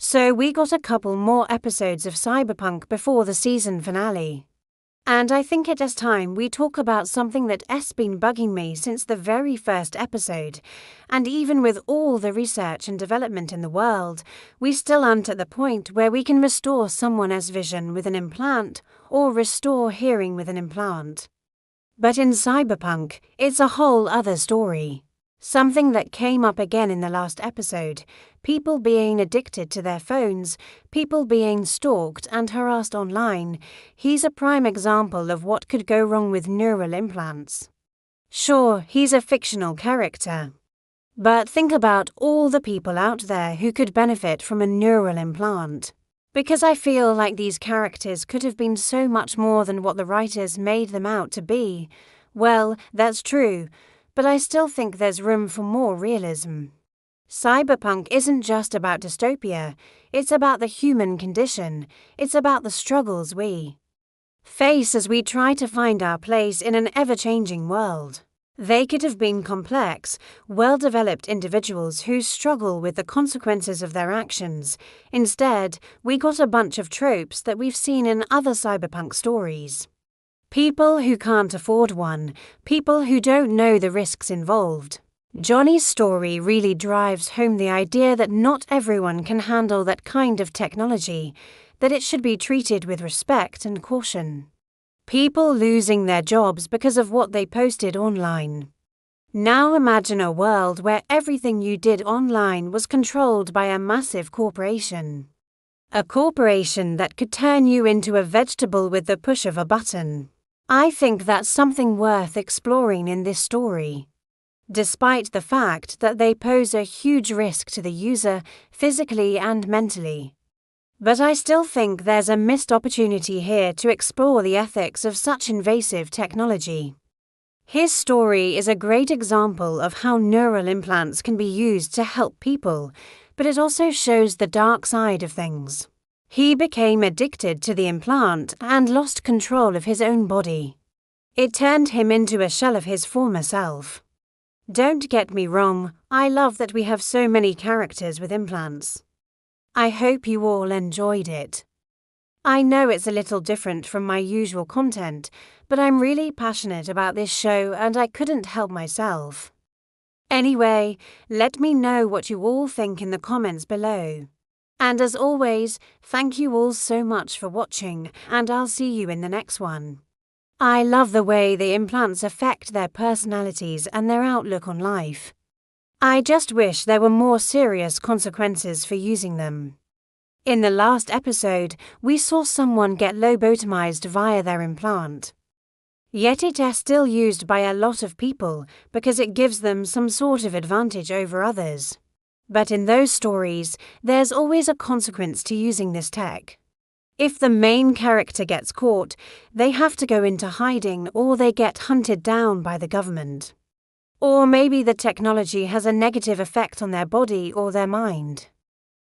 So we got a couple more episodes of Cyberpunk before the season finale. And I think it is time we talk about something that has been bugging me since the very first episode. And even with all the research and development in the world, we still aren't at the point where we can restore someone's vision with an implant or restore hearing with an implant. But in Cyberpunk, it's a whole other story. Something that came up again in the last episode, people being addicted to their phones, people being stalked and harassed online. He's a prime example of what could go wrong with neural implants. Sure, he's a fictional character. But think about all the people out there who could benefit from a neural implant. Because I feel like these characters could have been so much more than what the writers made them out to be. Well, that's true. But I still think there's room for more realism. Cyberpunk isn't just about dystopia, it's about the human condition, it's about the struggles we face as we try to find our place in an ever-changing world. They could have been complex, well-developed individuals who struggle with the consequences of their actions. Instead, we got a bunch of tropes that we've seen in other cyberpunk stories. People who can't afford one, people who don't know the risks involved. Johnny's story really drives home the idea that not everyone can handle that kind of technology, that it should be treated with respect and caution. People losing their jobs because of what they posted online. Now imagine a world where everything you did online was controlled by a massive corporation. A corporation that could turn you into a vegetable with the push of a button. I think that's something worth exploring in this story. Despite the fact that they pose a huge risk to the user, physically and mentally. But I still think there's a missed opportunity here to explore the ethics of such invasive technology. His story is a great example of how neural implants can be used to help people, but it also shows the dark side of things. He became addicted to the implant and lost control of his own body. It turned him into a shell of his former self. Don't get me wrong, I love that we have so many characters with implants. I hope you all enjoyed it. I know it's a little different from my usual content, but I'm really passionate about this show and I couldn't help myself. Anyway, let me know what you all think in the comments below. And as always, thank you all so much for watching, and I'll see you in the next one. I love the way the implants affect their personalities and their outlook on life. I just wish there were more serious consequences for using them. In the last episode, we saw someone get lobotomized via their implant. Yet it is still used by a lot of people because it gives them some sort of advantage over others. But in those stories, there's always a consequence to using this tech. If the main character gets caught, they have to go into hiding or they get hunted down by the government. Or maybe the technology has a negative effect on their body or their mind.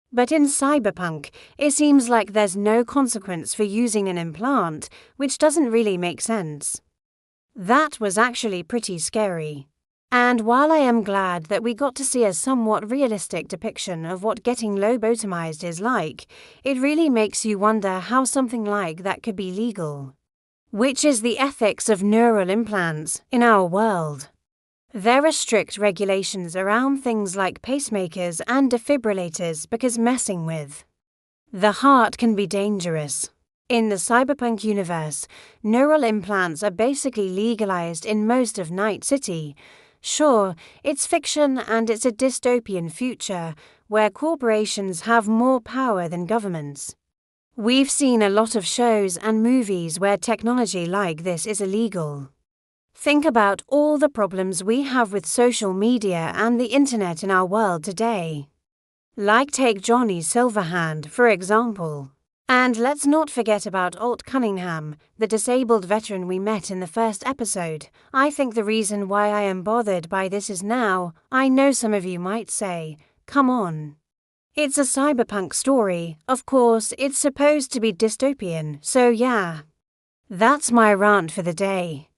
But in Cyberpunk, it seems like there's no consequence for using an implant, which doesn't really make sense. That was actually pretty scary. And while I am glad that we got to see a somewhat realistic depiction of what getting lobotomized is like, it really makes you wonder how something like that could be legal. Which is the ethics of neural implants in our world. There are strict regulations around things like pacemakers and defibrillators because messing with the heart can be dangerous. In the Cyberpunk universe, neural implants are basically legalized in most of Night City. Sure, it's fiction and it's a dystopian future where corporations have more power than governments. We've seen a lot of shows and movies where technology like this is illegal. Think about all the problems we have with social media and the internet in our world today. Like take Johnny Silverhand, for example. And let's not forget about Alt Cunningham, the disabled veteran we met in the first episode. I think the reason why I am bothered by this is now, I know some of you might say, come on. It's a cyberpunk story, of course it's supposed to be dystopian, so yeah. That's my rant for the day.